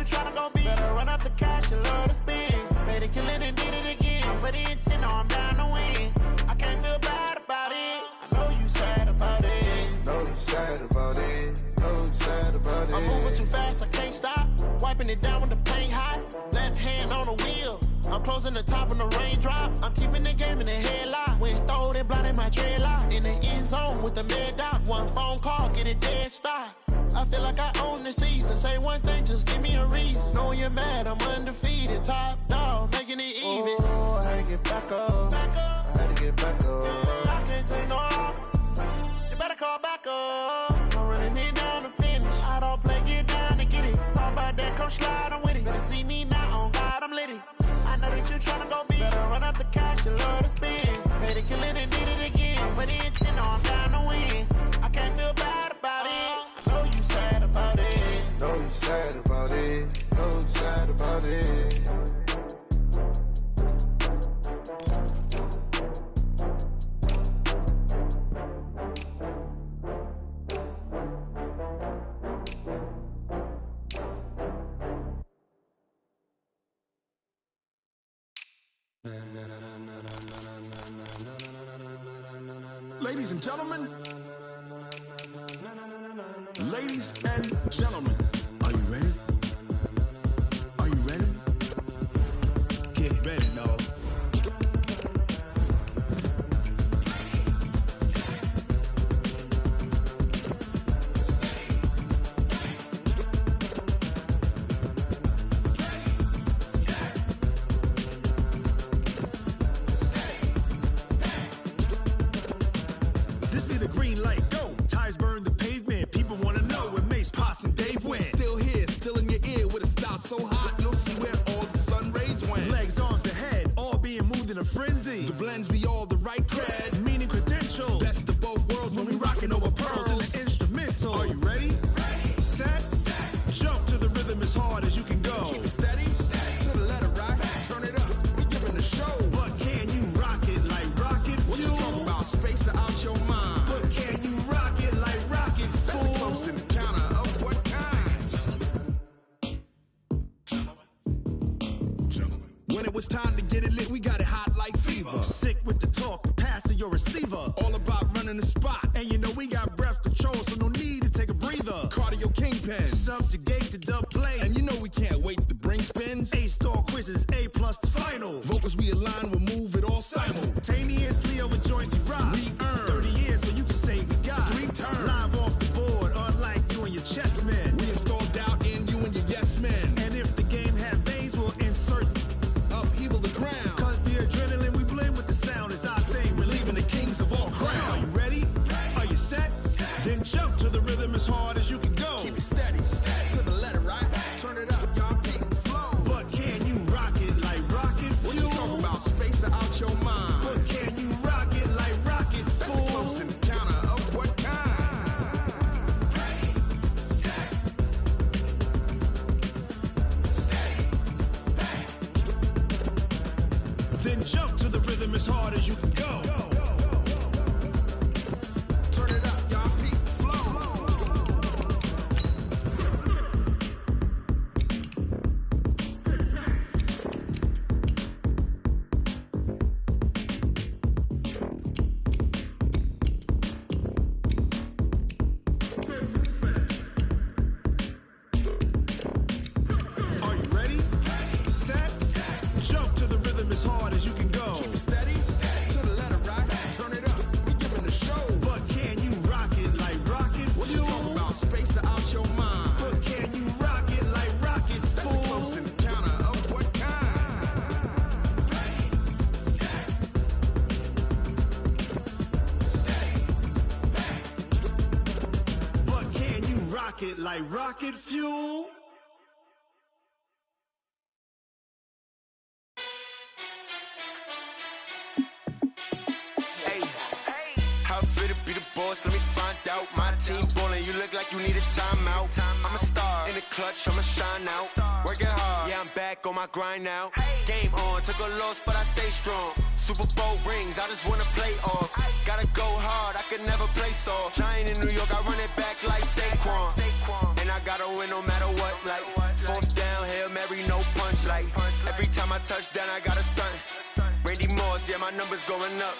tryna go big. Better run up the cash and love to spend. Made it, kill it, and did it again. But the intent, no, I'm down to win. I can't feel bad about it. I know you sad about it. Know you sad about it. Know you sad about it. I'm moving too fast, I can't stop. Wiping it down with the paint hot. Left hand on the wheel. I'm closing the top when the raindrop. I'm keeping the game in the headlock. When throwed and blinded my dreadlock. In the end zone with the mad dot. One phone call, get it dead stop. I feel like I own the season. Say one thing, just give me a reason. Knowing you're mad, I'm undefeated. Top dog, making it even. Oh, I had to get back up. Back up. I had to get back up. Yeah, I can't take no off. You better call back up. I'm running it down to finish. I don't play, get down to get it. Talk about that, come slide, I'm with it. Better see me now, on God, I'm litty. I know that you tryna go big. Better run up the cash, you love to spend. Made it, kill it, and did it again. But the intent, no, I'm down to win. I can't feel bad about it. I know you sad about it. Know you sad about it. Know you sad about it. Ladies and gentlemen, ladies and gentlemen, are you ready? Are you ready? Get ready, dog. This be the green light, go. Tires burn the pavement. People wanna know where Mace, Poss, and Dave went. Still here, still in your ear with a style so hot, you'll see where all the sun rays went. Legs, arms, and head, all being moved in a frenzy. The blends be all the right cred, meaning credentials. Best of both worlds when we rockin' over pearls in the instrumental. Are you ready? Ready. Set. Jump to the rhythm as hard as you can go. Keep it steady. To the letter rock. Turn it up. We giving the show. But can you rock it like rocket fuel? What you talking about? Space out your mind. But can you rock it like rockets, fool? That's a close encounter of what kind? Gentlemen. When it was time to get it lit, we got it hot like fever. Sick with the talk, pass to your receiver. All about running the spot. And you know we got breath control, so no need to take a breather. Cardio kingpin. Subjugate the dub play. And you know we can't wait to bring spins. A-star quizzes, A+ the final. Vocals we align, we'll move it all simultaneously over joints we rock. We earn 30 years, so you can say we got 3 turns. Live off the board, unlike you and your chess men. We install doubt in you and your yes men. And if the game had veins, we'll insert upheaval the ground. Cause the adrenaline we blend with the sound is our thing, relieving the kings of all crowns. So are you ready? Are you set? Then jump to the rhythm as hard as you can go. Keep it steady, to the letter right. Turn it up, y'all keep the flow. But can you rock it like rocket fuel? What you talking about? Space out your mind. But can you rock it like rockets, fool? That's a close encounter of what kind? Ready, set, steady, back. Then jump to the rhythm as hard as you can go. Turn it up, y'all keep the flow. Are you ready? Set. Jump to the rhythm as hard as you can go. Keep it steady. To the letter right. Turn it up. We giving the show. But can you rock it like rocket fuel? What you talking about? Space out your mind. But can you rock it like rockets, fool? That's a close encounter of what kind? Ready, set, steady, back. But can you rock it like rocket fuel? Hey, how fit to be the boss? Let me find out. My team ballin', you look like you need a timeout. I'm a star in the clutch, I'ma shine out. Working hard, yeah, I'm back on my grind now. Game on, took a loss, but I stay strong. Super Bowl rings, I just wanna play off. Gotta go hard, I could never play soft. Giant in New York, I run it back like Saquon. And I gotta win no matter what, like 4th down, like every time I touch down, I got a stunt. Randy Moss, yeah, my numbers going up.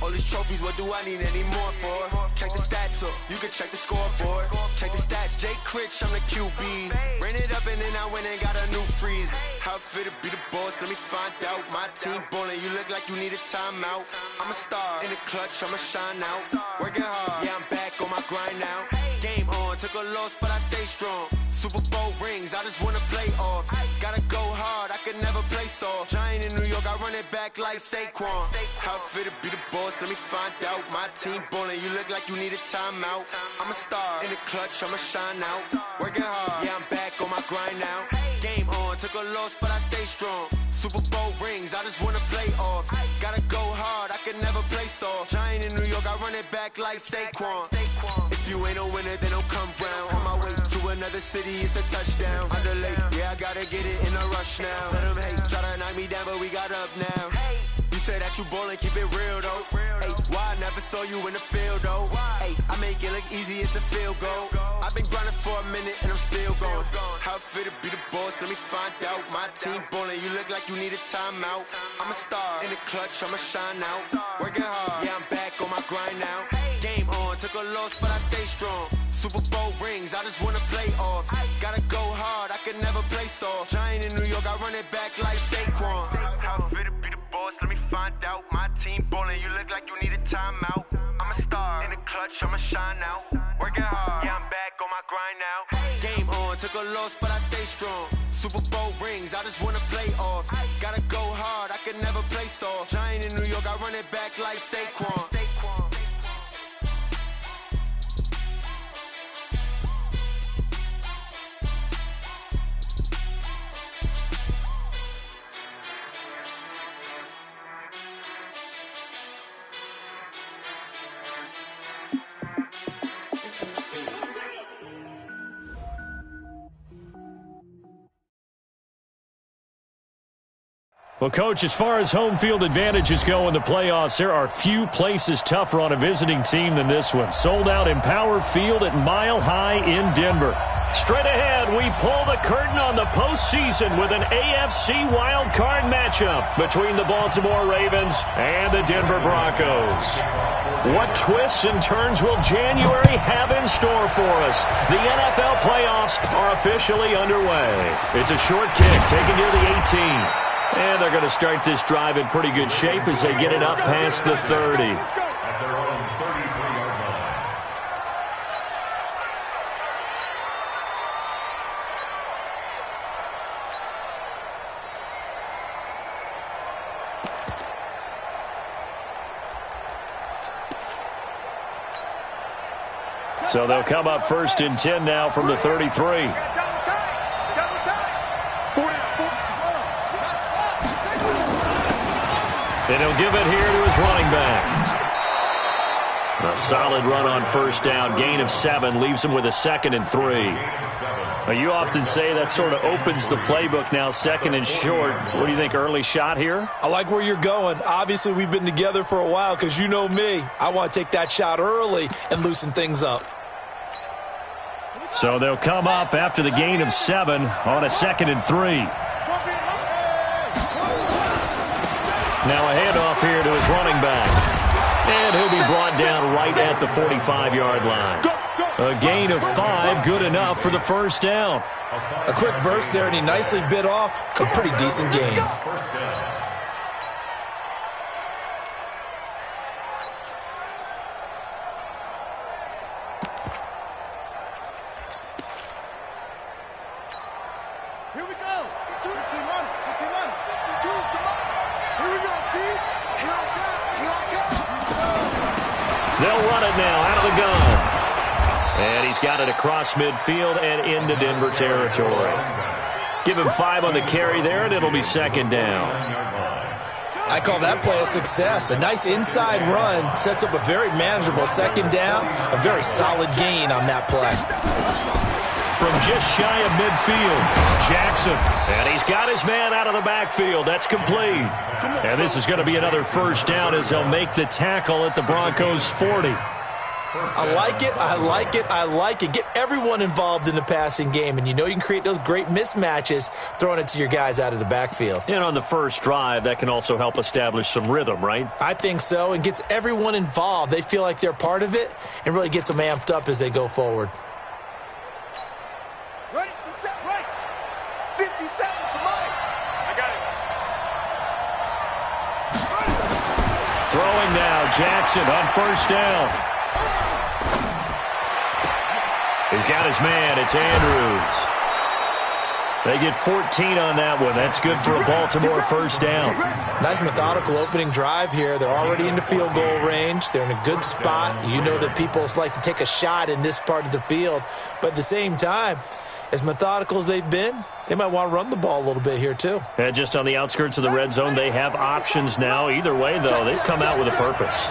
All these trophies, what do I need any more for? Check the stats up, you can check the scoreboard. Check the stats, Jay Critch, I'm the QB. Ran it up and then I went and got a new freeze. How it feel to be the boss, let me find out. My team ballin', you look like you need a timeout. I'm a star, in the clutch, I'ma shine out. Working hard, yeah, I'm back on my grind now. Game on, took a loss, but I stay strong. Super Bowl rings, I just wanna play off. Gotta go hard, I can never play soft. Giant in New York, I run it back like Saquon. How it feel to be the boss, let me find out. My team ballin', you look like you need a timeout. I'm a star, in the clutch, I'ma shine out. Working hard, yeah, I'm back on my grind now. Game on, took a loss, but I stay strong. Super Bowl rings, I just wanna play off. Gotta go hard, I can never play soft. Giant in New York, I run it back like Saquon. If you ain't a winner, then don't come round. On my way to another city, it's a touchdown. Underlay, yeah, I gotta get it in a rush now. Let them hate, try to knock me down, but we got up now. You said that you ballin', keep it real though. Hey, why I never saw you in the field though? Hey, I make it look easy, it's a field goal. I've been grinding for a minute and I'm still going. How it feel to be the boss, let me find out. My team ballin', you look like you need a timeout. I'm a star, in the clutch, I'ma shine out. Working hard, yeah, I'm back on my grind now. Game on, took a loss, but I stay strong. Super Bowl rings, I just wanna play off. Gotta go hard, I can never play soft. Giant in New York, I run it back like Saquon. How it feel to be the boss, let me find out. My team ballin', you look like you need a timeout. I'm a star, in the clutch, I'ma shine out. Working hard, yeah, I'm back on my grind now. Game on, took a loss, but I stay strong. Super Bowl rings, I just wanna play off. Gotta go hard, I can never play soft. Giant in New York, I run it back like Saquon. Well, Coach, as far as home field advantages go in the playoffs, there are few places tougher on a visiting team than this one. Sold out Empower Field at Mile High in Denver. Straight ahead, we pull the curtain on the postseason with an AFC wildcard matchup between the Baltimore Ravens and the Denver Broncos. What twists and turns will January have in store for us? The NFL playoffs are officially underway. It's a short kick taken near the 18. And they're going to start this drive in pretty good shape as they get it up past the 30. So they'll come up 1st and 10 now from the 33. And he'll give it here to his running back. A solid run on 1st down. Gain of 7 leaves him with a 2nd and 3. Now, you often say that sort of opens the playbook now, 2nd and short. What do you think, early shot here? I like where you're going. Obviously, we've been together for a while because you know me. I want to take that shot early and loosen things up. So they'll come up after the gain of 7 on a 2nd and 3. Now a handoff here to his running back. And he'll be brought down right at the 45-yard line. A gain of 5, good enough for the 1st down. A quick burst there, and he nicely bit off a pretty decent gain. They'll run it now out of the gun. And he's got it across midfield and into Denver territory. Give him 5 on the carry there, and it'll be 2nd down. I call that play a success. A nice inside run sets up a very manageable 2nd down. A very solid gain on that play. From just shy of midfield, Jackson. And he's got his man out of the backfield. That's complete. And this is going to be another 1st down as they'll make the tackle at the Broncos' 40. I like it, I like it, I like it. Get everyone involved in the passing game, and you know you can create those great mismatches throwing it to your guys out of the backfield. And on the first drive, that can also help establish some rhythm, right? I think so, and gets everyone involved. They feel like they're part of it and really gets them amped up as they go forward. Ready, set, right. 57 for Mike. I got it. Throwing now, Jackson on first down. He's got his man. It's Andrews. They get 14 on that one. That's good for a Baltimore first down. Nice methodical opening drive here. They're already into field goal range. They're in a good spot. You know that people like to take a shot in this part of the field. But at the same time, as methodical as they've been, they might want to run the ball a little bit here too. And just on the outskirts of the red zone, they have options now. Either way, though, they've come out with a purpose.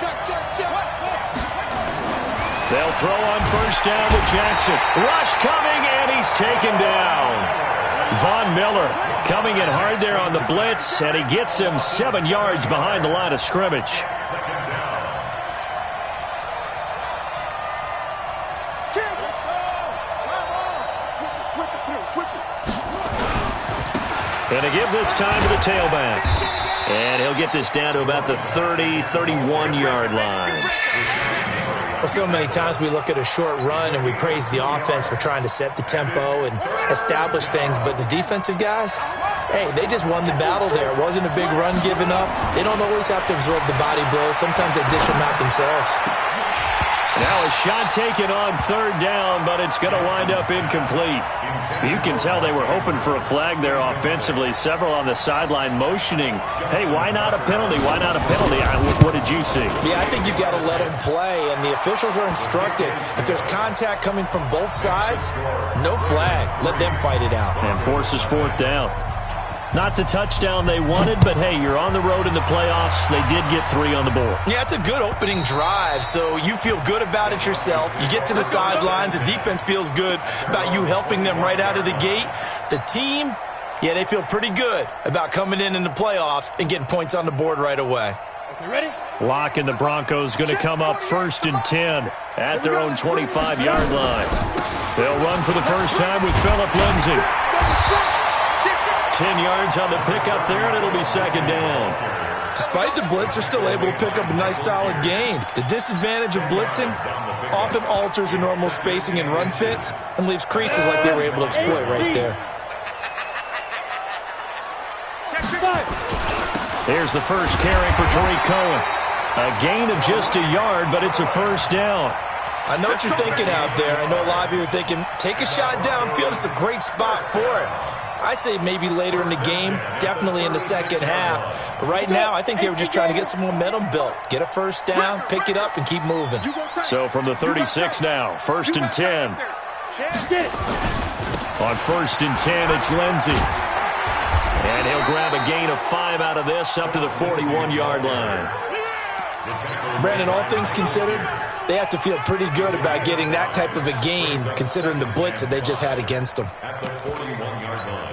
They'll throw on first down to Jackson. Rush coming, and he's taken down. Von Miller coming in hard there on the blitz, and he gets him 7 yards behind the line of scrimmage. And to give this time to the tailback. And he'll get this down to about the 30, 31-yard line. Well, so many times we look at a short run and we praise the offense for trying to set the tempo and establish things, but the defensive guys, hey, they just won the battle there. It wasn't a big run given up. They don't always have to absorb the body blows. Sometimes they dish them out themselves. Now a shot taken on third down, but it's going to wind up incomplete. You can tell they were hoping for a flag there offensively. Several on the sideline motioning, hey, why not a penalty? Why not a penalty? What did you see? Yeah, I think you've got to let them play, and the officials are instructed. If there's contact coming from both sides, no flag. Let them fight it out. And forces fourth down. Not the touchdown they wanted, but, hey, you're on the road in the playoffs. They did get 3 on the board. Yeah, it's a good opening drive, so you feel good about it yourself. You get to the sidelines. The defense feels good about you helping them right out of the gate. The team, yeah, they feel pretty good about coming in the playoffs and getting points on the board right away. Okay, ready? Lock and the Broncos going to come up 1st and 10 at their own 25-yard line. They'll run for the first time with Phillip Lindsay. 10 yards on the pickup there, and it'll be 2nd down. Despite the blitz, they're still able to pick up a nice, solid gain. The disadvantage of blitzing often alters the normal spacing and run fits and leaves creases like they were able to exploit right there. Here's the first carry for Tariq Cohen. A gain of just a yard, but it's a first down. I know what you're thinking out there. I know a lot of you are thinking, take a shot downfield. It's a great spot for it. I'd say maybe later in the game, definitely in the second half. But right now, I think they were just trying to get some momentum built. Get a first down, pick it up, and keep moving. So from the 36 now, 1st and 10. On 1st and 10, it's Lindsay. And he'll grab a gain of 5 out of this up to the 41-yard line. Brandon, all things considered, they have to feel pretty good about getting that type of a gain, considering the blitz that they just had against them. At the 41-yard line.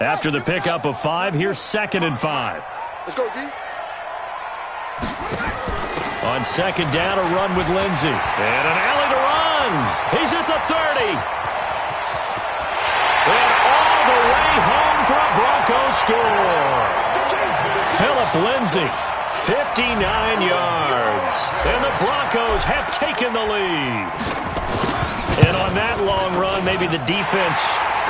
After the pickup of 5, here's 2nd and 5. Let's go, D. On 2nd down, a run with Lindsay. And an alley to run. He's at the 30. And all the way home for a Broncos score. Phillip Lindsay, 59 yards. And the Broncos have taken the lead. And on that long run, maybe the defense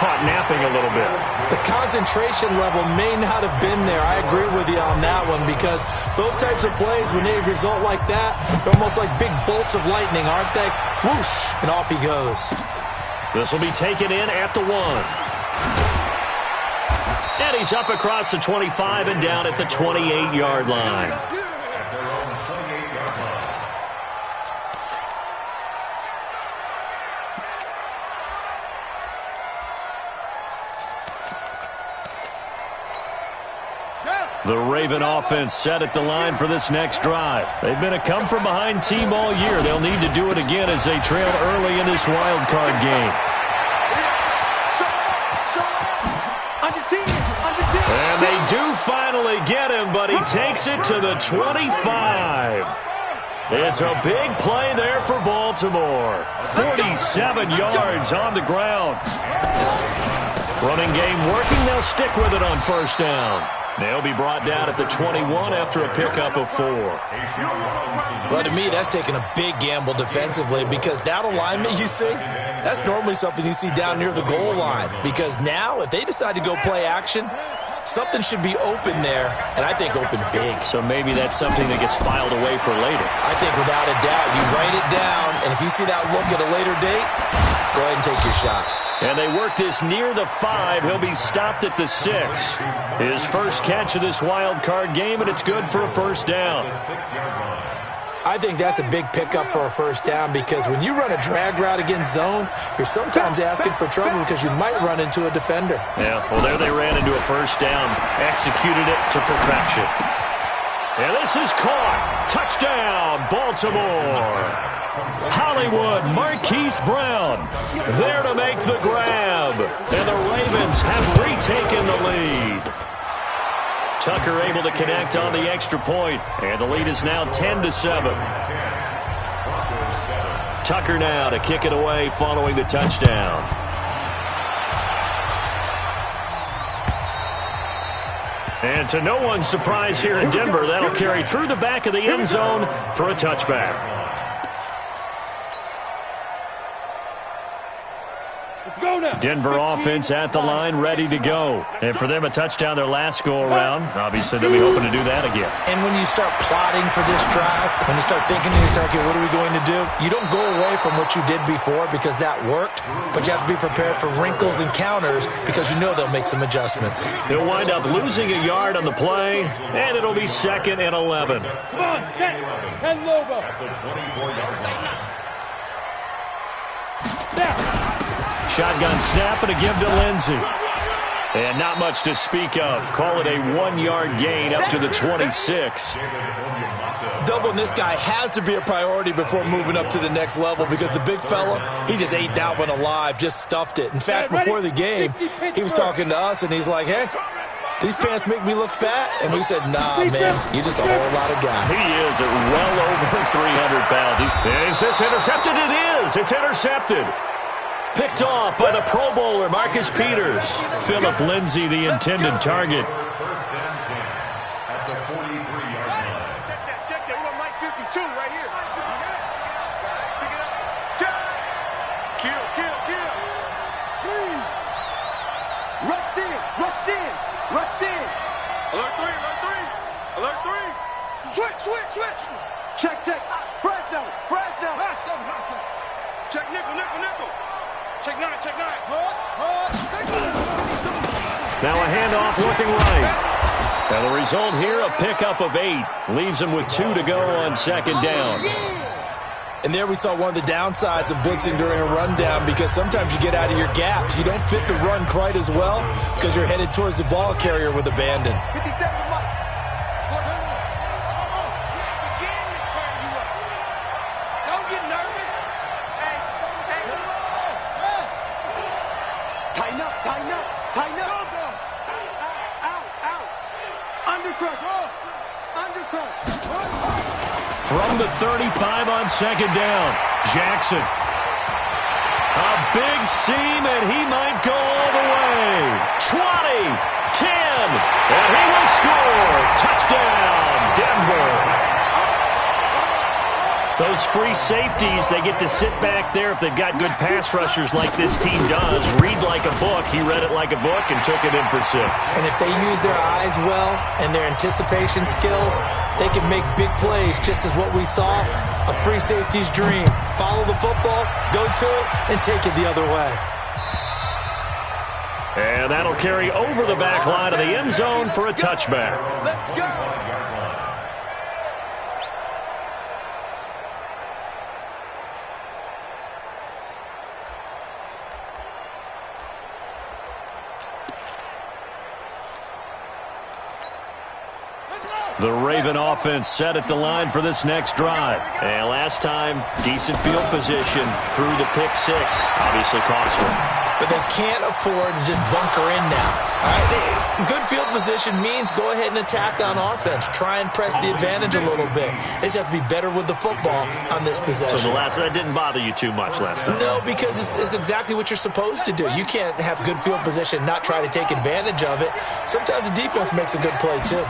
caught napping a little bit. The concentration level may not have been there. I agree with you on that one, because those types of plays, when they result like that, they're almost like big bolts of lightning, aren't they? Whoosh, and off he goes. This will be taken in at the 1. And he's up across the 25 and down at the 28-yard line. The Raven offense set at the line for this next drive. They've been a come-from-behind team all year. They'll need to do it again as they trail early in this wild card game. do finally get him, but he takes it to the 25. It's a big play there for Baltimore. 47 yards on the ground. Running game working. They'll stick with it on first down. They'll be brought down at the 21 after a pickup of 4. Well, to me, that's taking a big gamble defensively because that alignment you see, that's normally something you see down near the goal line. Because now, if they decide to go play action, something should be open there, and I think open big. So maybe that's something that gets filed away for later. I think without a doubt, you write it down, and if you see that look at a later date, go ahead and take your shot. And they work this near the 5. He'll be stopped at the 6. His first catch of this wild card game, and it's good for a first down. I think that's a big pickup for a first down because when you run a drag route against zone, you're sometimes asking for trouble because you might run into a defender. Yeah, well, there they ran into a first down, executed it to perfection. And this is caught. Touchdown, Baltimore. Hollywood, Marquise Brown there to make the grab. And the Ravens have retaken the lead. Tucker able to connect on the extra point, and the lead is now 10-7. Tucker now to kick it away following the touchdown. And to no one's surprise here in Denver, that'll carry through the back of the end zone for a touchback. Denver offense at the line, ready to go. And for them, a touchdown their last go-around. Obviously, they'll be hoping to do that again. And when you start plotting for this drive, when you start thinking to yourself, okay, what are we going to do? You don't go away from what you did before because that worked, but you have to be prepared for wrinkles and counters because you know they'll make some adjustments. They'll wind up losing a yard on the play, and it'll be 2nd and 11. Come on, set. 10 Lobo. Shotgun snap and a give to Lindsey. And not much to speak of. Call it a 1-yard gain up to the 26. Doubling this guy has to be a priority before moving up to the next level because the big fella, he just ate that one alive, just stuffed it. In fact, before the game, he was talking to us, and he's like, hey, these pants make me look fat? And we said, nah, man, you're just a whole lot of guy. He is at well over 300 pounds. Is this intercepted? It is. It's intercepted. Picked off by the Pro Bowler, Marcus Peters. Philip Lindsay, the intended target. First and 10 at the 43-yard line. Check that. We got Mike 52 right here. Pick it up. Check. Kill. Rush in. Alert 3. Switch. Check. Fresno. Check nickel. Check 9. Now a handoff looking right. Now the result here, a pickup of 8. Leaves him with 2 to go on 2nd down. And there we saw one of the downsides of blitzing during a rundown because sometimes you get out of your gaps. You don't fit the run quite as well because you're headed towards the ball carrier with abandon. 57 to Mike. Don't get nervous. Hey. Tighten up. Out. Undercrush. From the 35 on 2nd down, Jackson. A big seam, and he might go all the way. 20, 10, and he will score. Touchdown, Denver. Those free safeties, they get to sit back there if they've got good pass rushers like this team does. Read like a book. He read it like a book and took it in for 6. And if they use their eyes well and their anticipation skills, they can make big plays just as what we saw, a free safety's dream. Follow the football, go to it, and take it the other way. And that'll carry over the back line of the end zone for a touchback. Let's go. The Raven offense set at the line for this next drive. And last time, decent field position through the pick 6. Obviously cost one. But they can't afford to just bunker in now. All right? Good field position means go ahead and attack on offense. Try and press the advantage a little bit. They just have to be better with the football on this possession. So that didn't bother you too much last time? No, because it's exactly what you're supposed to do. You can't have good field position, not try to take advantage of it. Sometimes the defense makes a good play, too.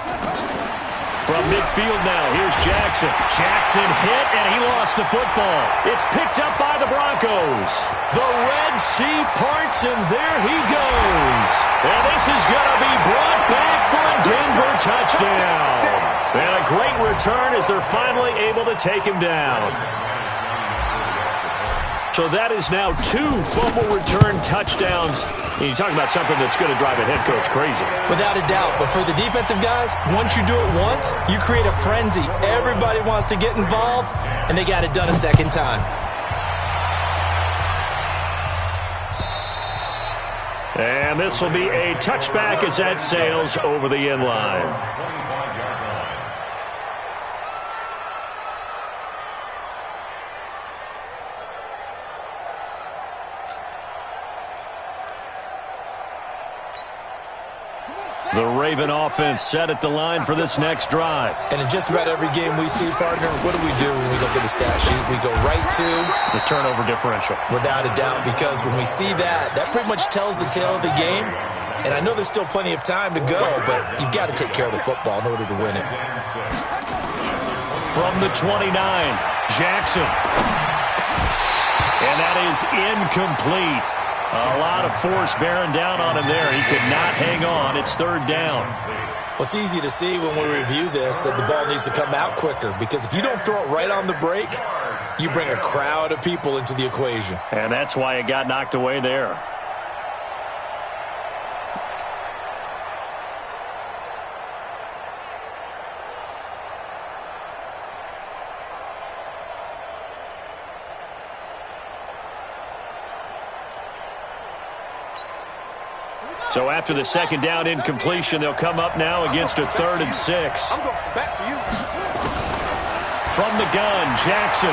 From midfield now, here's Jackson. Jackson hit, and he lost the football. It's picked up by the Broncos. The Red Sea parts, and there he goes. And this is going to be brought back for a Denver touchdown. And a great return as they're finally able to take him down. So that is now 2 fumble return touchdowns. And you talk about something that's going to drive a head coach crazy. Without a doubt. But for the defensive guys, once you do it once, you create a frenzy. Everybody wants to get involved, and they got it done a second time. And this will be a touchback as that sails over the end line. The Raven offense set at the line for this next drive. And in just about every game we see, partner, what do we do when we look at the stat sheet? We go right to the turnover differential. Without a doubt, because when we see that pretty much tells the tale of the game. And I know there's still plenty of time to go, but you've got to take care of the football in order to win it. From the 29, Jackson. And that is incomplete. A lot of force bearing down on him there. He could not hang on. It's 3rd down. Well, it's easy to see when we review this that the ball needs to come out quicker, because if you don't throw it right on the break, you bring a crowd of people into the equation. And that's why it got knocked away there. So after the 2nd down incompletion, they'll come up now against a 3rd and 6. Back to you. From the gun, Jackson.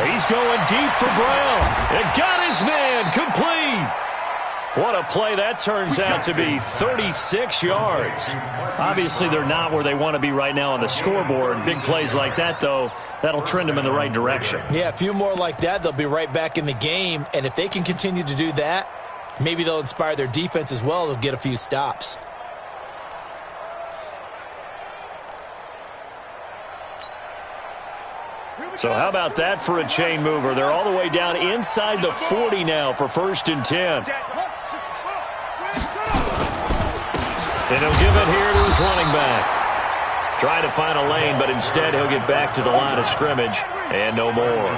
He's going deep for Brown. It got his man complete. What a play that turns out to be, 36 yards. Obviously, they're not where they want to be right now on the scoreboard. Big plays like that, though, that'll trend them in the right direction. Yeah, a few more like that, they'll be right back in the game. And if they can continue to do that, maybe they'll inspire their defense as well. They'll get a few stops. So how about that for a chain mover? They're all the way down inside the 40 now for 1st and 10. And he'll give it here to his running back. Try to find a lane, but instead he'll get back to the line of scrimmage and no more.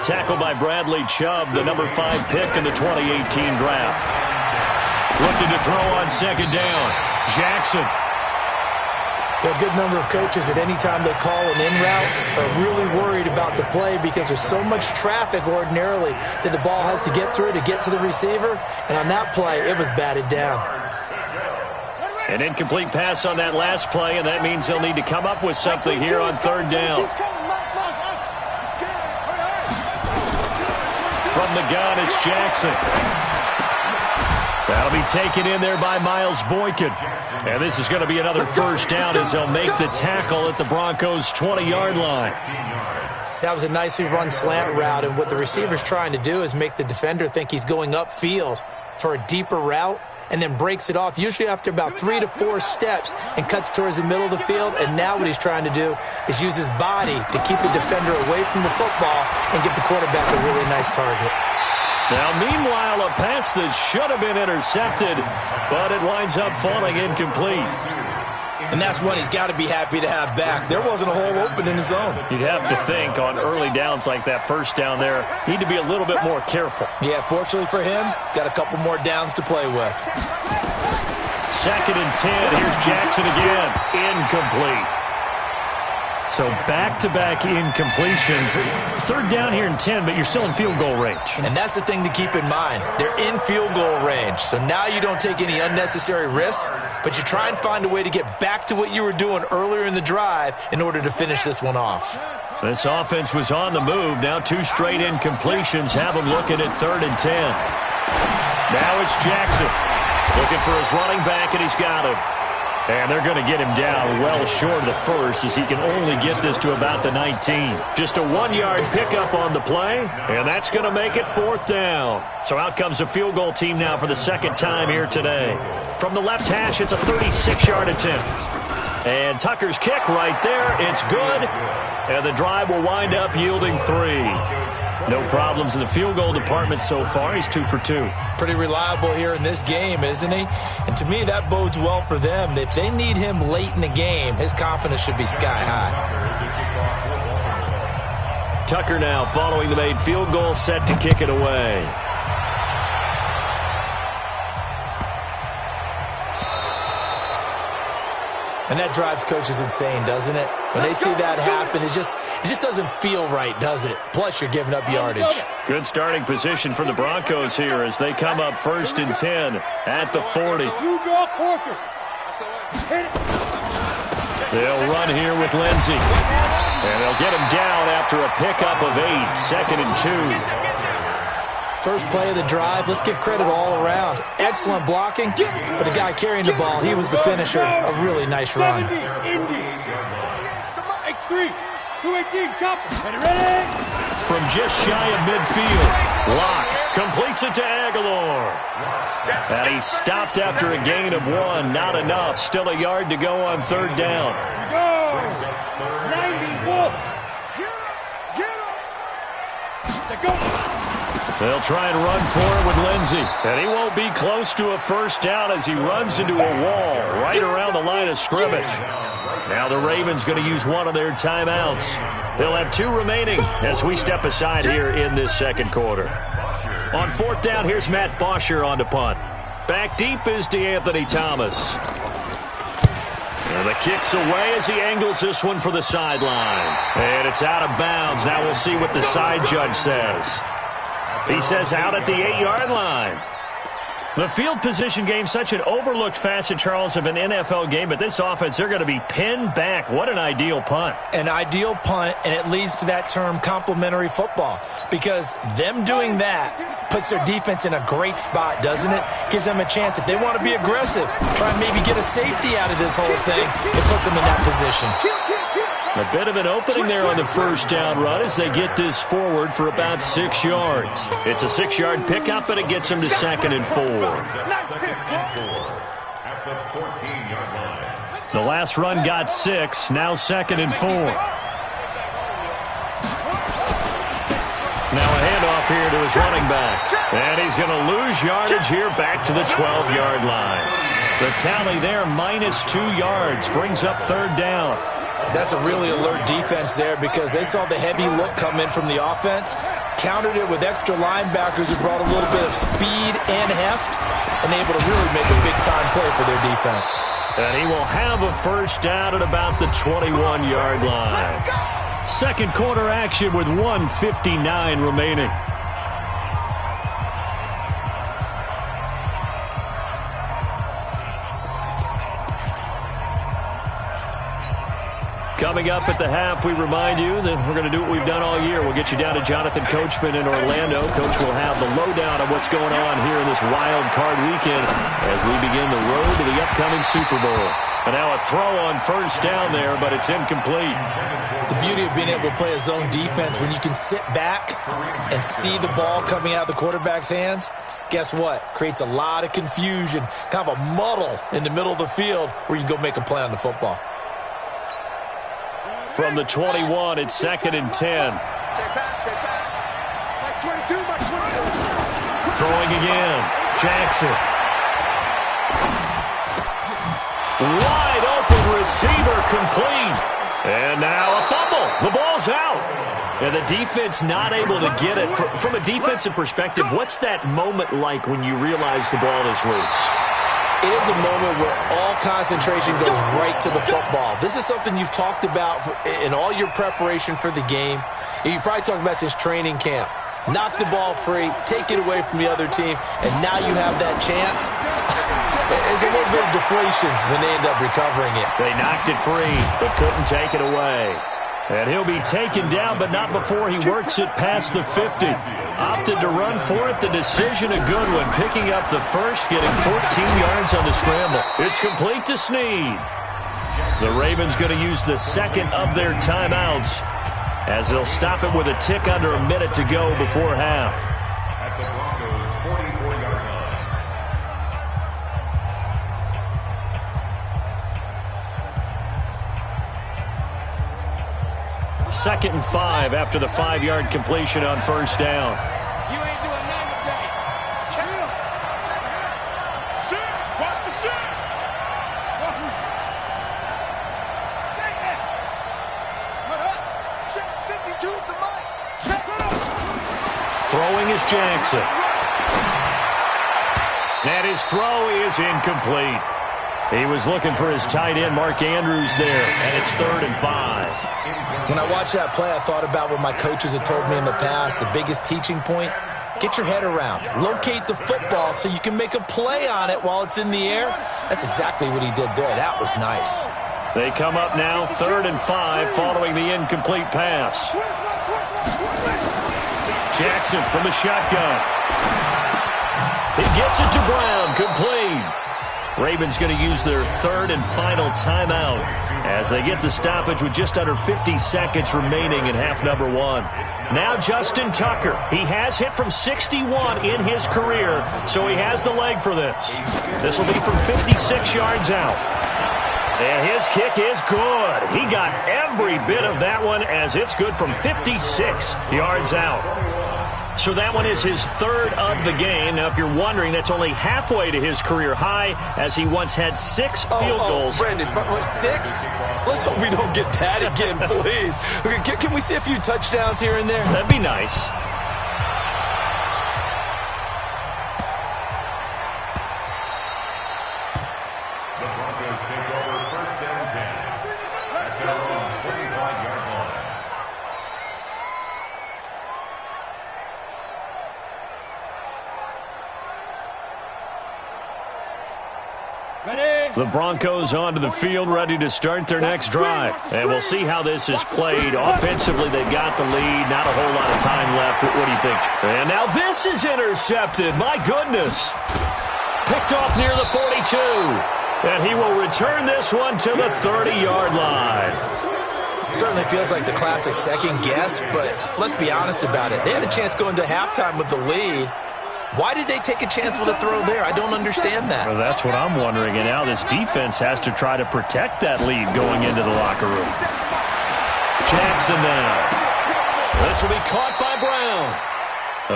Tackled by Bradley Chubb, the number 5 pick in the 2018 draft. Looking to throw on 2nd down. Jackson. A good number of coaches at any time they call an in route are really worried about the play because there's so much traffic ordinarily that the ball has to get through to get to the receiver. And on that play, it was batted down. An incomplete pass on that last play, and that means they'll need to come up with something here on 3rd down. From the gun, it's Jackson. That'll be taken in there by Miles Boykin. And this is going to be another 1st down as they'll make the tackle at the Broncos' 20-yard line. That was a nicely run slant route, and what the receiver's trying to do is make the defender think he's going upfield for a deeper route and then breaks it off, usually after about 3 to 4 steps, and cuts towards the middle of the field. And now what he's trying to do is use his body to keep the defender away from the football and give the quarterback a really nice target. Now, meanwhile, a pass that should have been intercepted, but it winds up falling incomplete. And that's one he's got to be happy to have back. There wasn't a hole open in his zone. You'd have to think on early downs like that 1st down there, need to be a little bit more careful. Yeah, fortunately for him, got a couple more downs to play with. 2nd and 10. Here's Jackson again. Incomplete. So back-to-back incompletions. 3rd down here in 10, but you're still in field goal range. And that's the thing to keep in mind. They're in field goal range. So now you don't take any unnecessary risks, but you try and find a way to get back to what you were doing earlier in the drive in order to finish this one off. This offense was on the move. Now 2 straight incompletions have them looking at 3rd and 10. Now it's Jackson. Looking for his running back, and he's got him. And they're going to get him down well short of the first, as he can only get this to about the 19. Just a 1-yard pickup on the play, and that's going to make it 4th down. So out comes a field goal team now for the second time here today. From the left hash, it's a 36-yard attempt. And Tucker's kick right there, it's good. And the drive will wind up yielding 3. No problems in the field goal department so far. He's 2 for 2. Pretty reliable here in this game, isn't he? And to me, that bodes well for them. If they need him late in the game, his confidence should be sky high. Tucker now following the made field goal, set to kick it away. And that drives coaches insane, doesn't it? When they see that happen, it just doesn't feel right, does it? Plus, you're giving up yardage. Good starting position for the Broncos here as they come up 1st and 10 at the 40. They'll run here with Lindsey. And they'll get him down after a pickup of 8, 2nd and 2. First play of the drive, let's give credit all around. Excellent blocking, but the guy carrying the ball, he was the finisher. A really nice run. From just shy of midfield, Locke completes it to Aguilar. And he's stopped after a gain of 1. Not enough. Still a yard to go on 3rd down. They'll try and run for it with Lindsey. And he won't be close to a first down as he runs into a wall right around the line of scrimmage. Now the Ravens going to use one of their timeouts. They'll have 2 remaining as we step aside here in this second quarter. On 4th down, here's Matt Bosher on to punt. Back deep is DeAnthony Thomas. And the kick's away as he angles this one for the sideline. And it's out of bounds. Now we'll see what the side judge says. He says out at the 8-yard line. The field position game, such an overlooked facet, Charles, of an NFL game, but this offense, they're going to be pinned back. What an ideal punt. An ideal punt, and it leads to that term complementary football, because them doing that puts their defense in a great spot, doesn't it? Gives them a chance. If they want to be aggressive, try and maybe get a safety out of this whole thing, it puts them in that position. A bit of an opening there on the first down run as they get this forward for about 6 yards. It's a 6-yard pickup, and it gets them to 2nd and 4. The last run got 6, now 2nd and 4. Now a handoff here to his running back. And he's going to lose yardage here back to the 12-yard line. The tally there, -2 yards, brings up 3rd down. That's a really alert defense there because they saw the heavy look come in from the offense, countered it with extra linebackers who brought a little bit of speed and heft, and able to really make a big-time play for their defense. And he will have a first down at about the 21-yard line. Second quarter action with 1:59 remaining. Coming up at the half, we remind you that we're going to do what we've done all year. We'll get you down to Jonathan Coachman in Orlando. Coach will have the lowdown of what's going on here in this wild card weekend as we begin the road to the upcoming Super Bowl. And now a throw on first down there, but it's incomplete. The beauty of being able to play a zone defense, when you can sit back and see the ball coming out of the quarterback's hands, guess what? Creates a lot of confusion, kind of a muddle in the middle of the field where you can go make a play on the football. From the 21, it's 2nd and 10. Throwing again. Jackson. Wide open receiver complete. And now a fumble. The ball's out. And the defense not able to get it. From a defensive perspective, what's that moment like when you realize the ball is loose? It is a moment where all concentration goes right to the football. This is something you've talked about in all your preparation for the game. You probably talked about since training camp. Knock the ball free, take it away from the other team, and now you have that chance. There's a little bit of deflation when they end up recovering it. They knocked it free, but couldn't take it away. And he'll be taken down, but not before he works it past the 50. Opted to run for it. The decision a good one, picking up the first, getting 14 yards on the scramble. It's complete to Snead. The Ravens going to use the second of their timeouts as they'll stop it with a tick under a minute to go before half. At the Broncos' 44-yard line. 2nd and 5 after the 5-yard completion on first down. You ain't doing nothing today. Check him. Sit. Watch the sit. Check it. Put up. Check 52 to Mike. Check it up. Throwing is Jackson. And his throw is incomplete. He was looking for his tight end, Mark Andrews, there, and it's 3rd and 5. When I watched that play, I thought about what my coaches had told me in the past. The biggest teaching point, get your head around. Locate the football so you can make a play on it while it's in the air. That's exactly what he did there. That was nice. They come up now 3rd and 5 following the incomplete pass. Jackson from the shotgun. He gets it to Brown, complete. Ravens going to use their 3rd and final timeout as they get the stoppage with just under 50 seconds remaining in half number 1. Now Justin Tucker. He has hit from 61 in his career, so he has the leg for this. This will be from 56 yards out. And his kick is good. He got every bit of that one as it's good from 56 yards out. So that one is his 3rd of the game. Now, if you're wondering, that's only halfway to his career high, as he once had 6 field goals. Brandon, but 6? Let's hope we don't get that again, please. Okay, can we see a few touchdowns here and there? That'd be nice. The Broncos take over 1st and 10 at their own 25-yard line. The Broncos onto the field, ready to start their next drive. And we'll see how this is played. Offensively, they've got the lead. Not a whole lot of time left. What do you think? And now this is intercepted. My goodness. Picked off near the 42. And he will return this one to the 30-yard line. Certainly feels like the classic second guess, but let's be honest about it. They had a chance going to halftime with the lead. Why did they take a chance with a throw there? I don't understand that. Well, that's what I'm wondering. And now this defense has to try to protect that lead going into the locker room. Jackson now. This will be caught by Brown.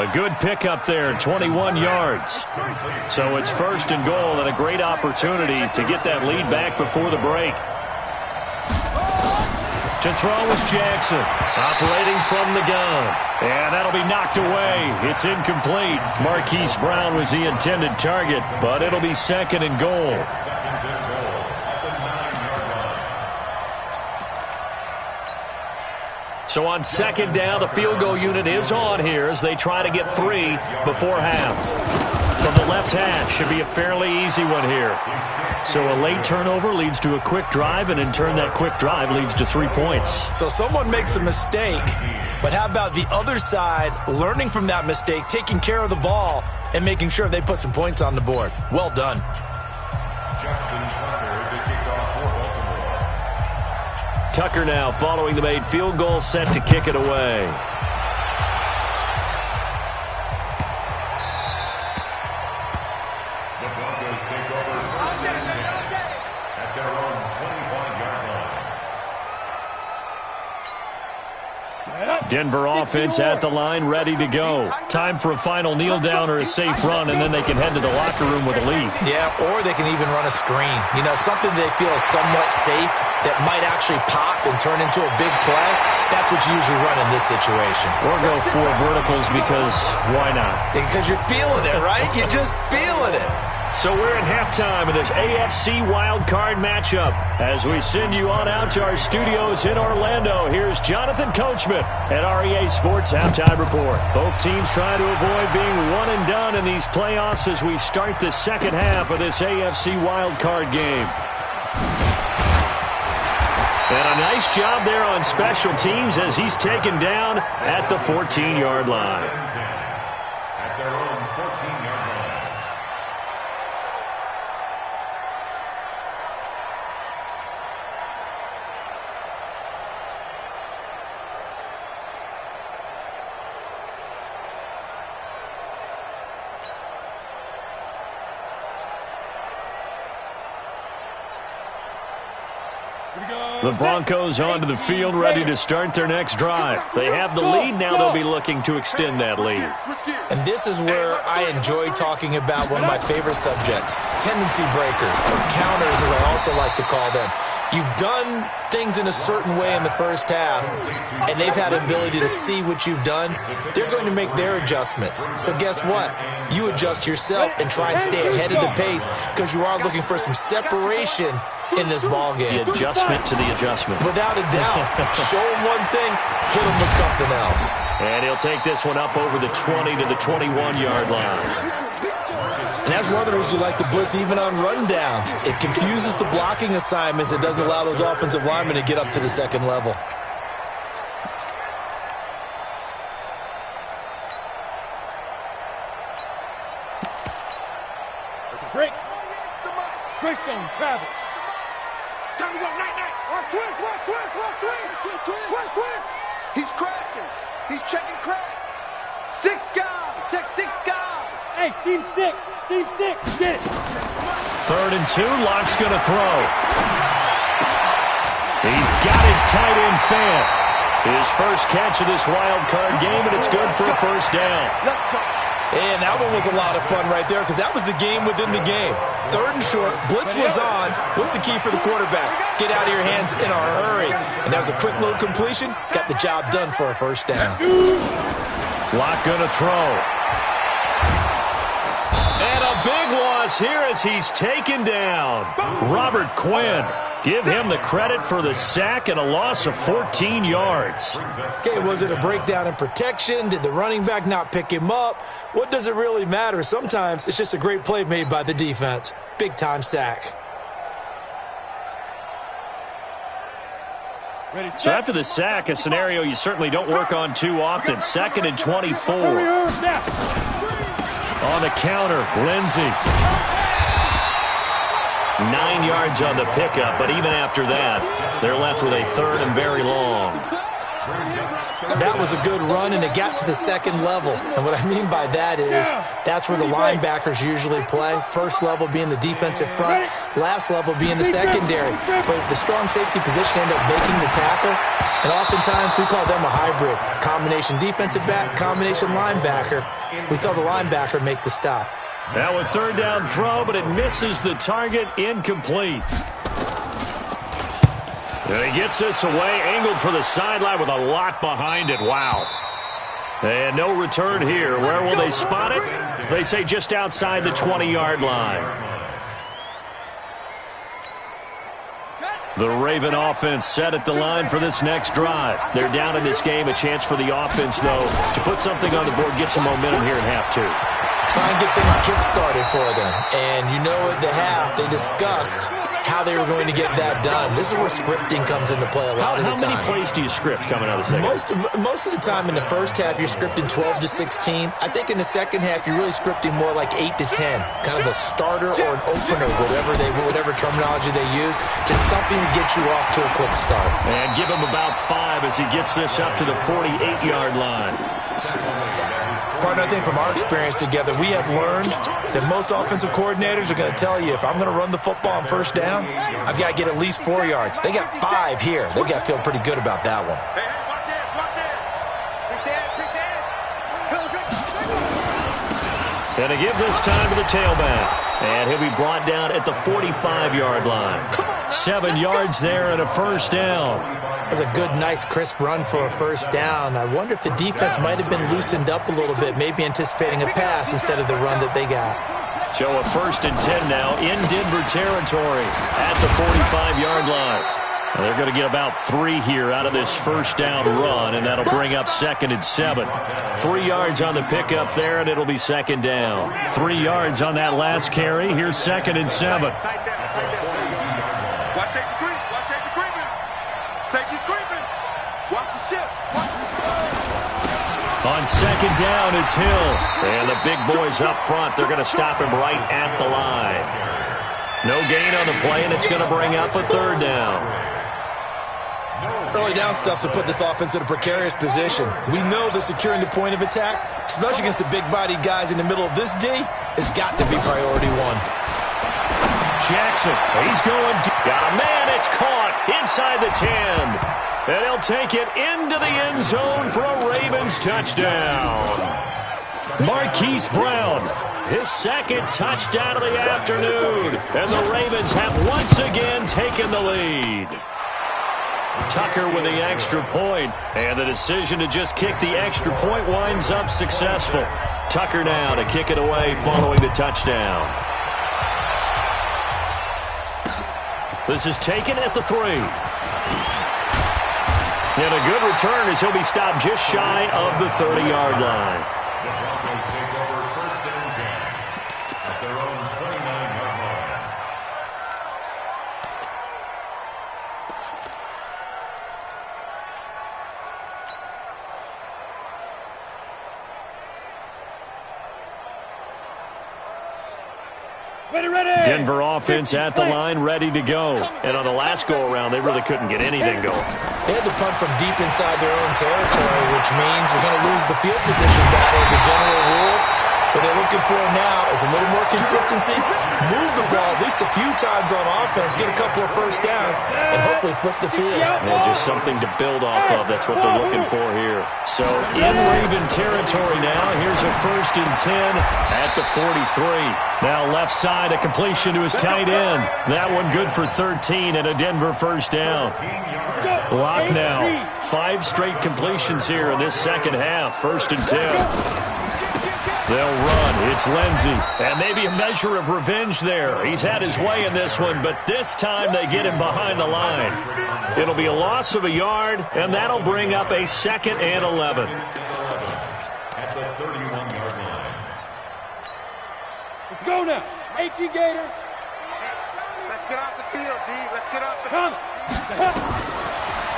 A good pickup there, 21 yards. So it's 1st and goal and a great opportunity to get that lead back before the break. To throw is Jackson, operating from the gun. And that'll be knocked away. It's incomplete. Marquise Brown was the intended target, but it'll be 2nd and goal. So on 2nd down, the field goal unit is on here as they try to get 3 before half. From the left hash, should be a fairly easy one here. So a late turnover leads to a quick drive, and in turn that quick drive leads to 3 points. So someone makes a mistake, but how about the other side learning from that mistake, taking care of the ball, and making sure they put some points on the board? Well done. Justin Tucker, the kickoff for Baltimore. Tucker now following the made field goal, set to kick it away. The Broncos take over 1st and 10 at their own 25-yard line. Denver offense at the line, ready to go. Time for a final kneel down or a safe run, and then they can head to the locker room with a lead. Yeah, or they can even run a screen. You know, something they feel is somewhat safe that might actually pop and turn into a big play. That's what you usually run in this situation. Or go 4 verticals because why not? Because you're feeling it, right? You're just feeling it. So we're at halftime of this AFC wildcard matchup. As we send you on out to our studios in Orlando, here's Jonathan Coachman at REA Sports Halftime Report. Both teams trying to avoid being one and done in these playoffs as we start the second half of this AFC wildcard game. And a nice job there on special teams as he's taken down at the 14-yard line. At their own 14-yard line. The Broncos onto the field, ready to start their next drive. They have the lead. Now they'll be looking to extend that lead. And this is where I enjoy talking about one of my favorite subjects, tendency breakers, or counters as I also like to call them. You've done things in a certain way in the first half, and they've had the ability to see what you've done. They're going to make their adjustments. So guess what? You adjust yourself and try and stay ahead of the pace because you are looking for some separation in this ball game. The adjustment to the adjustment. Without a doubt. Show him one thing, hit him with something else. And he'll take this one up over the 20 to the 21-yard line. And that's one of the reasons you like to blitz even on rundowns. It confuses the blocking assignments. It doesn't allow those offensive linemen to get up to the second level. Break. Greystone, travel. Time to go, night. Watch twist. He's crashing. He's checking crash. 6 guys. Check 6 guys. Hey, seam 6. Get it. 3rd and 2. Locke's going to throw. He's got his tight end fan. His first catch of this wild card game, and it's good for a first down. And that one was a lot of fun right there because that was the game within the game. 3rd and short, blitz was on. What's the key for the quarterback? Get out of your hands in a hurry. And that was a quick little completion. Got the job done for a first down. Locke going to throw. And a big loss here as he's taken down. Robert Quinn. Give him the credit for the sack and a loss of 14 yards. Okay, was it a breakdown in protection? Did the running back not pick him up? What does it really matter? Sometimes it's just a great play made by the defense. Big-time sack. So after the sack, a scenario you certainly don't work on too often. 2nd and 24. On the counter, Lindsey. 9 yards on the pickup, but even after that, they're left with a 3rd and very long. That was a good run, and it got to the second level. And what I mean by that is that's where the linebackers usually play. First level being the defensive front, last level being the secondary. But the strong safety position ended up making the tackle, and oftentimes we call them a hybrid. Combination defensive back, combination linebacker. We saw the linebacker make the stop. Now a 3rd down throw, but it misses the target, incomplete. And he gets this away, angled for the sideline with a lot behind it. Wow. And no return here. Where will they spot it? They say just outside the 20-yard line. The Raven offense set at the line for this next drive. They're down in this game. A chance for the offense, though, to put something on the board, get some momentum here in half 2. Try and get things kick-started for them. And you know at the half, they discussed how they were going to get that done. This is where scripting comes into play a lot of the time. How many plays do you script coming out of the second? Most of the time in the first half, you're scripting 12 to 16. I think in the second half, you're really scripting more like 8 to 10. Kind of a starter or an opener, whatever terminology they use. Just something to get you off to a quick start. And give him about 5 as he gets this up to the 48-yard line. Partner, I think from our experience together, we have learned that most offensive coordinators are going to tell you, if I'm going to run the football on first down, I've got to get at least 4 yards. They got 5 here. They've got to feel pretty good about that one. And to give this time to the tailback. And he'll be brought down at the 45-yard line. 7 yards there and a first down. That's a good, nice, crisp run for a first down. I wonder if the defense might have been loosened up a little bit, maybe anticipating a pass instead of the run that they got. So a 1st and 10 now in Denver territory at the 45-yard line. And they're going to get about 3 here out of this first down run, and that'll bring up 2nd and 7. 3 yards on the pickup there, and it'll be 2nd down. 3 yards on that last carry. Here's 2nd and 7. Safety's creeping. Watch the ship. On second down, it's Hill. And the big boys up front, they're going to stop him right at the line. No gain on the play, and it's going to bring up a third down. Early down stuff to put this offense in a precarious position. We know that securing the point of attack, especially against the big-bodied guys in the middle of this D, has got to be priority one. Jackson, he's going deep. Got a man, it's caught inside the 10. And he'll take it into the end zone for a Ravens touchdown. Marquise Brown, his second touchdown of the afternoon. And the Ravens have once again taken the lead. Tucker with the extra point, and the decision to just kick the extra point winds up successful. Tucker now to kick it away following the touchdown. This is taken at the 3. And a good return as he'll be stopped just shy of the 30-yard line. The Broncos take over first and 10 at their own 29-yard line. Ready. Denver offense at the line, ready to go. And on the last go-around, they really couldn't get anything going. They had to punt from deep inside their own territory, which means you're going to lose the field position battle as a general rule. What they're looking for now is a little more consistency, move the ball at least a few times on offense, get a couple of first downs, and hopefully flip the field. Yeah, just something to build off of. That's what they're looking for here. So in Raven territory now, here's a 1st and 10 at the 43. Now left side, a completion to his tight end. That one good for 13 and a Denver first down. Lock now. 5 straight completions here in this second half. 1st and 10. They'll run. It's Lindsey. And maybe a measure of revenge there. He's had his way in this one, but this time they get him behind the line. It'll be a loss of a yard, and that'll bring up a 2nd and 11. At the 31-yard line. Let's go now. 18 Gator. Let's get off the field, D. Let's get off the Come.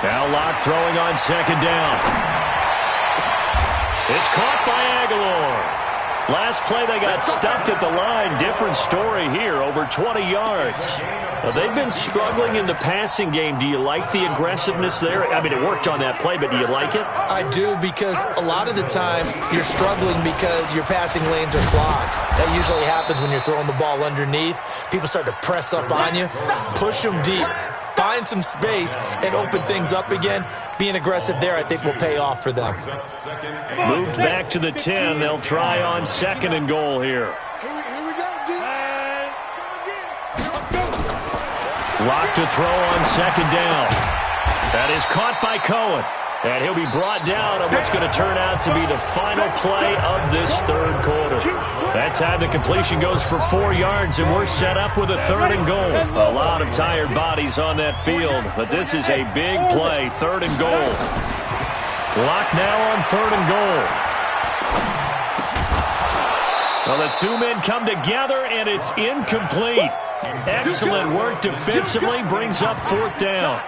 Now Locke throwing on second down. It's caught by Aguilar. Last play, they got stuffed at the line. Different story here, over 20 yards. They've been struggling in the passing game. Do you like the aggressiveness there? I mean, it worked on that play, but do you like it? I do, because a lot of the time you're struggling because your passing lanes are clogged. That usually happens when you're throwing the ball underneath. People start to press up on you, push them deep, find some space, and open things up again. Being aggressive there, I think, will pay off for them. Moved back to the 10. They'll try on 2nd and goal here. Here we go, D. Lock to throw on 2nd down. That is caught by Cohen. And he'll be brought down on what's going to turn out to be the final play of this 3rd quarter. That time the completion goes for 4 yards, and we're set up with a 3rd and goal. A lot of tired bodies on that field, but this is a big play, 3rd and goal. Lock now on 3rd and goal. Well, the 2 men come together, and it's incomplete. Excellent work defensively, brings up 4th down.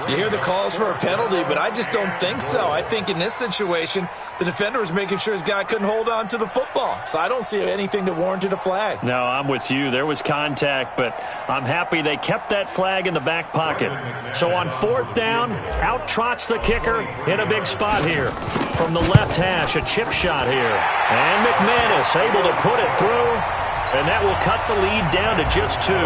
You hear the calls for a penalty, but I just don't think so. I think in this situation, the defender was making sure his guy couldn't hold on to the football. So I don't see anything that warranted a flag. No, I'm with you. There was contact, but I'm happy they kept that flag in the back pocket. So on 4th down, out trots the kicker in a big spot here. From the left hash, a chip shot here. And McManus able to put it through, and that will cut the lead down to just 2.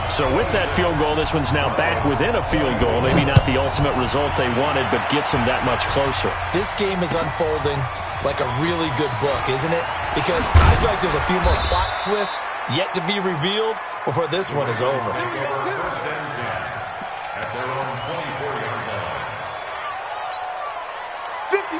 So with that field goal, this one's now back within a field goal. Maybe not the ultimate result they wanted, but gets them that much closer. This game is unfolding like a really good book, isn't it? Because I feel like there's a few more plot twists yet to be revealed before this one is over. First and 10 at their own 24-yard line.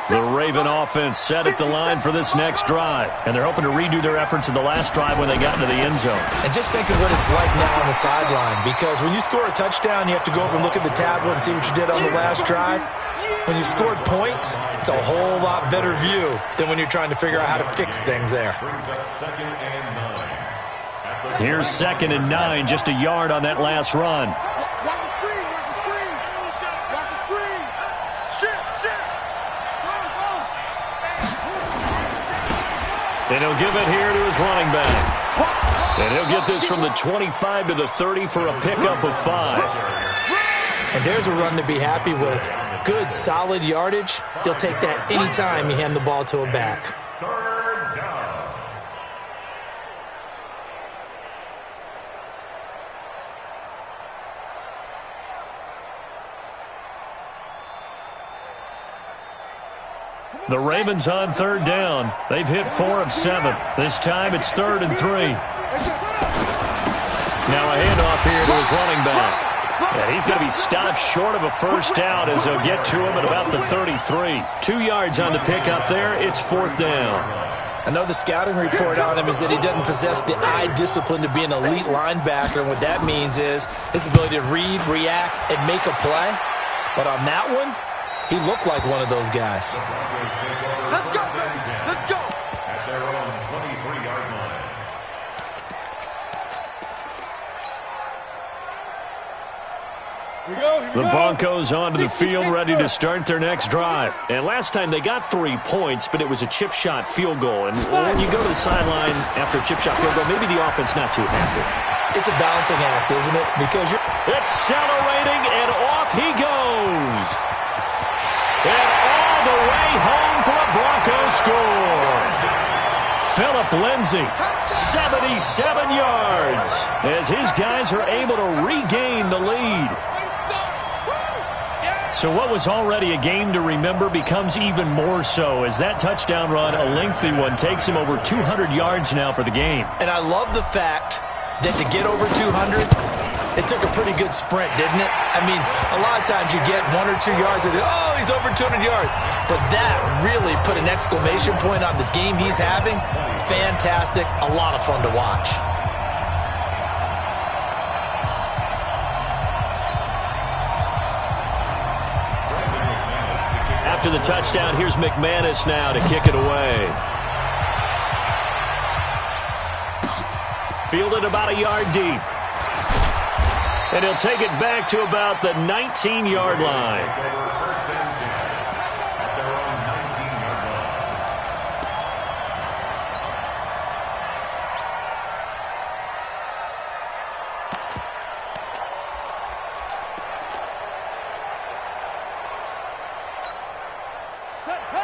The Raven offense set at the line for this next drive, and they're hoping to redo their efforts in the last drive when they got into the end zone. And just think of what it's like now on the sideline, because when you score a touchdown, you have to go over and look at the tablet and see what you did on the last drive. When you scored points, it's a whole lot better view than when you're trying to figure out how to fix things there. Here's 2nd and 9, just a yard on that last run. And he'll give it here to his running back. And he'll get this from the 25 to the 30 for a pickup of 5. And there's a run to be happy with. Good, solid yardage. You'll take that anytime you hand the ball to a back. Third down. The Ravens on third down. They've hit 4 of 7. This time it's 3rd and 3. Now a handoff here to his running back. And he's going to be stopped short of a first down as he'll get to him at about the 33. 2 yards on the pickup there. It's 4th down. I know the scouting report on him is that he doesn't possess the eye discipline to be an elite linebacker. And what that means is his ability to read, react, and make a play. But on that one, he looked like one of those guys. Let's go, let's go. At their own 23-yard line. The Broncos onto the field, ready to start their next drive. And last time they got 3 points, but it was a chip shot field goal. And when you go to the sideline after a chip shot field goal, maybe the offense not too happy. It's a balancing act, isn't it? Because you're accelerating, and off he goes. And all the way home for a Broncos score. Philip Lindsay, 77 yards, as his guys are able to regain the lead. So what was already a game to remember becomes even more so as that touchdown run, a lengthy one, takes him over 200 yards now for the game. And I love the fact that to get over 200, it took a pretty good sprint, didn't it? I mean, a lot of times you get 1 or 2 yards and, oh, he's over 200 yards. But that really put an exclamation point on the game he's having. Fantastic. A lot of fun to watch. After the touchdown, here's McManus now to kick it away. Fielded about a yard deep. And he'll take it back to about the 19-yard line. First and 10. At their own 19-yard line.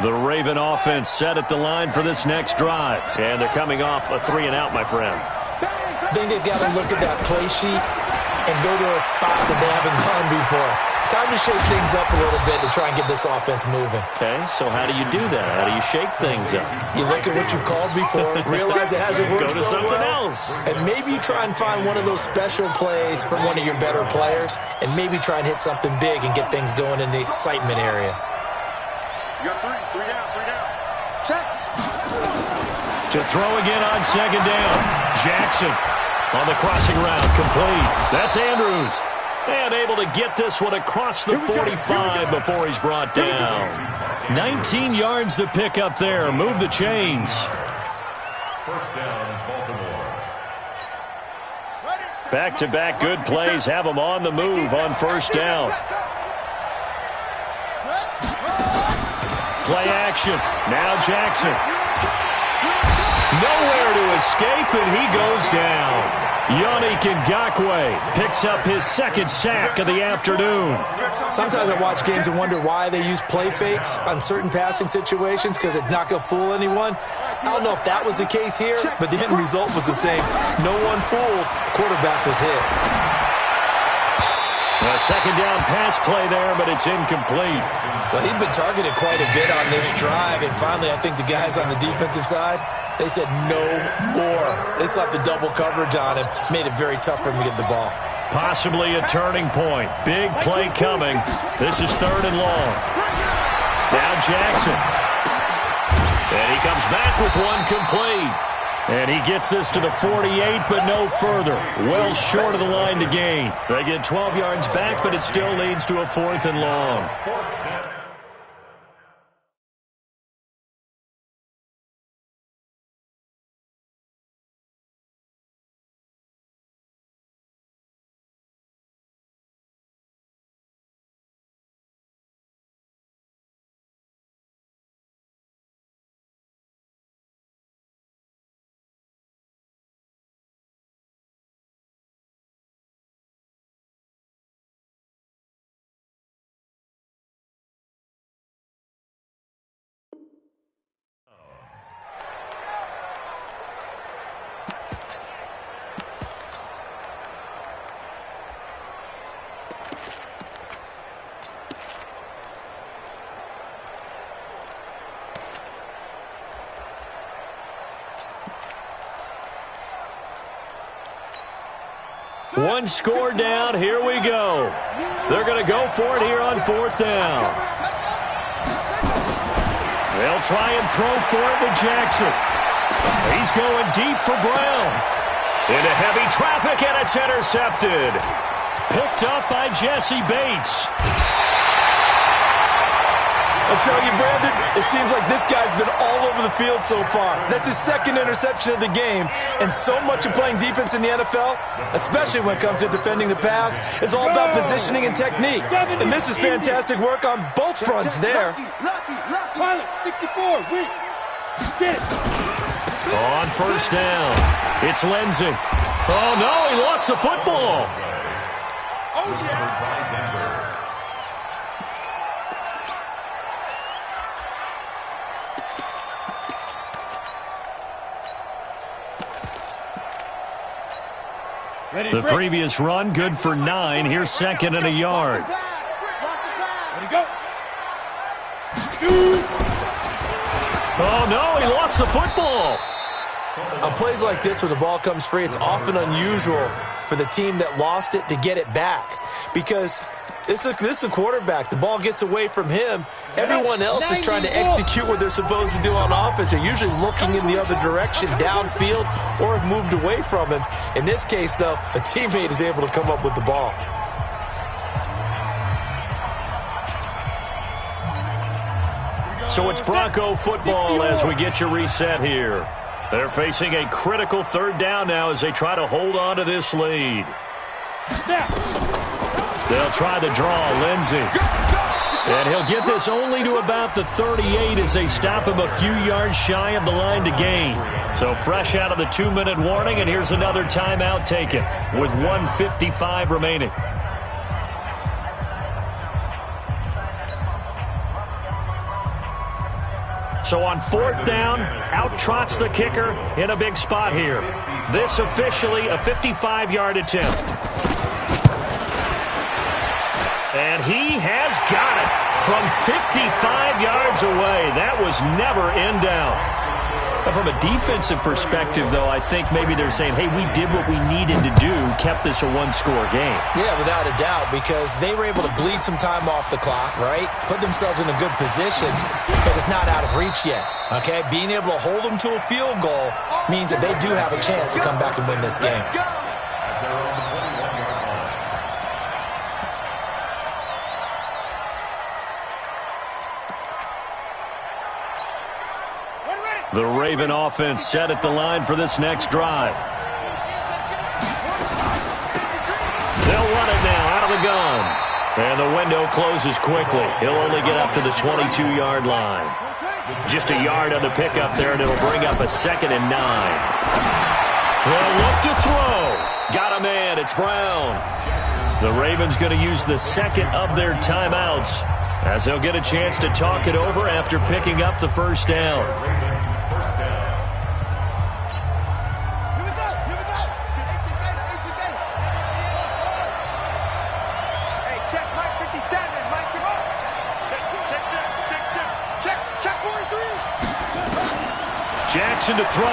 The Raven offense set at the line for this next drive. And they're coming off a 3-and-out, my friend. I think they've got to look at that play sheet and go to a spot that they haven't gone before. Time to shake things up a little bit to try and get this offense moving. Okay, so how do you do that? How do you shake things up? You look at what you've called before, realize it hasn't worked Go to so something well, else. and maybe you try and find one of those special plays from one of your better players, and maybe try and hit something big and get things going in the excitement area. You got three down. Check. To throw again on second down. Jackson on the crossing route, complete. That's Andrews. And able to get this one across the 45 before he's brought down. 19 yards to pick up there. Move the chains. First down, Baltimore. Back-to-back good plays have them on the move on first down. Play action. Now Jackson. Nowhere to escape, and he goes down. Yannick Ngakoue picks up his second sack of the afternoon. Sometimes I watch games and wonder why they use play fakes on certain passing situations, because it's not going to fool anyone. I don't know if that was the case here, but the end result was the same. No one fooled. The quarterback was hit. A second down pass play there, but it's incomplete. Well, he'd been targeted quite a bit on this drive, and finally I think the guys on the defensive side, they said no more. They slapped the double coverage on him, made it very tough for him to get the ball. Possibly a turning point. Big play coming. This is 3rd and long. Now Jackson. And he comes back with one complete. And he gets this to the 48, but no further. Well short of the line to gain. They get 12 yards back, but it still leads to a 4th and long. One score down. Here we go. They're going to go for it here on 4th down. They'll try and throw for it with Jackson. He's going deep for Brown. Into heavy traffic, and it's intercepted. Picked up by Jesse Bates. I'll tell you, Brandon, it seems like this guy's been all over the field so far. That's his 2nd interception of the game, and so much of playing defense in the NFL, especially when it comes to defending the pass, is all about positioning and technique. And this is fantastic work on both fronts there. Pilot, 64, weak. Get it. On 1st down, it's Lindsey. Oh, no, he lost the football. Oh, yeah. The previous run, good for 9. Here's 2nd and a yard. Ready, go. Shoot. Oh, no, he lost the football. On plays like this where the ball comes free, it's often unusual for the team that lost it to get it back. Because this is a quarterback. The ball gets away from him. Everyone else is trying to execute what they're supposed to do on offense. They're usually looking in the other direction, downfield, or have moved away from him. In this case, though, a teammate is able to come up with the ball. So it's Bronco football as we get you reset here. They're facing a critical 3rd down now as they try to hold on to this lead. They'll try the draw, Lindsey. And he'll get this only to about the 38 as they stop him a few yards shy of the line to gain. So fresh out of the 2-minute warning, and here's another timeout taken with 1:55 remaining. So on 4th down, out trots the kicker in a big spot here. This officially a 55-yard attempt. And he has got it from 55 yards away. That was never in doubt. But from a defensive perspective, though, I think maybe they're saying, hey, we did what we needed to do, kept this a 1-score game. Yeah, without a doubt, because they were able to bleed some time off the clock, right? Put themselves in a good position, but it's not out of reach yet, okay? Being able to hold them to a field goal means that they do have a chance to come back and win this game. The Raven offense set at the line for this next drive. They'll run it now out of the gun. And the window closes quickly. He'll only get up to the 22-yard line. Just a yard on the pickup there, and it'll bring up a 2nd and 9. They'll look to throw. Got a man. It's Brown. The Ravens going to use the 2nd of their timeouts as they'll get a chance to talk it over after picking up the 1st down. Jackson to throw.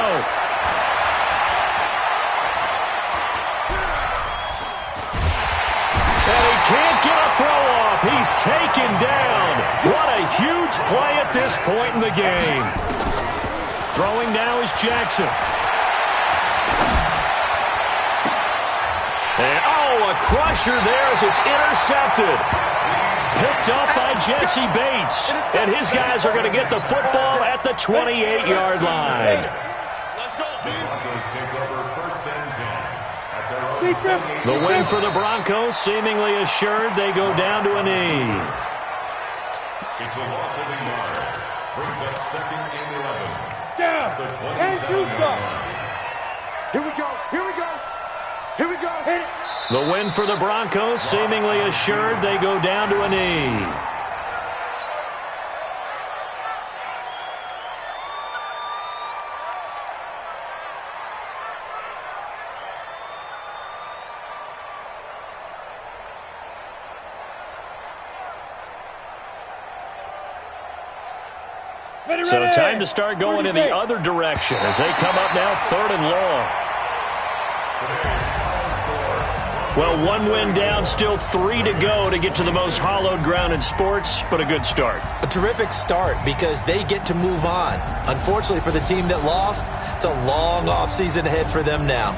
And he can't get a throw off. He's taken down. What a huge play at this point in the game. Throwing now is Jackson. And, oh, a crusher there as it's intercepted. Picked up by Jesse Bates. And his guys are going to get the football at the 28-yard line. The win for the Broncos seemingly assured. They go down to a knee. It's a loss of a yard. Brings up 2nd and 11. Down. And two stop. Here we go. Here we go. Here we go. Hit it. The win for the Broncos seemingly assured. They go down to a knee. So time to start going in the other direction as they come up now 3rd and long. Well, one win down, still 3 to go to get to the most hallowed ground in sports, but a good start. A terrific start because they get to move on. Unfortunately for the team that lost, it's a long offseason ahead for them now.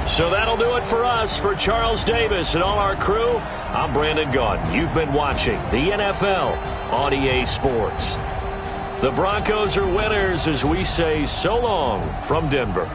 So that'll do it for us. For Charles Davis and all our crew, I'm Brandon Gaudin. You've been watching the NFL on EA Sports. The Broncos are winners as we say so long from Denver.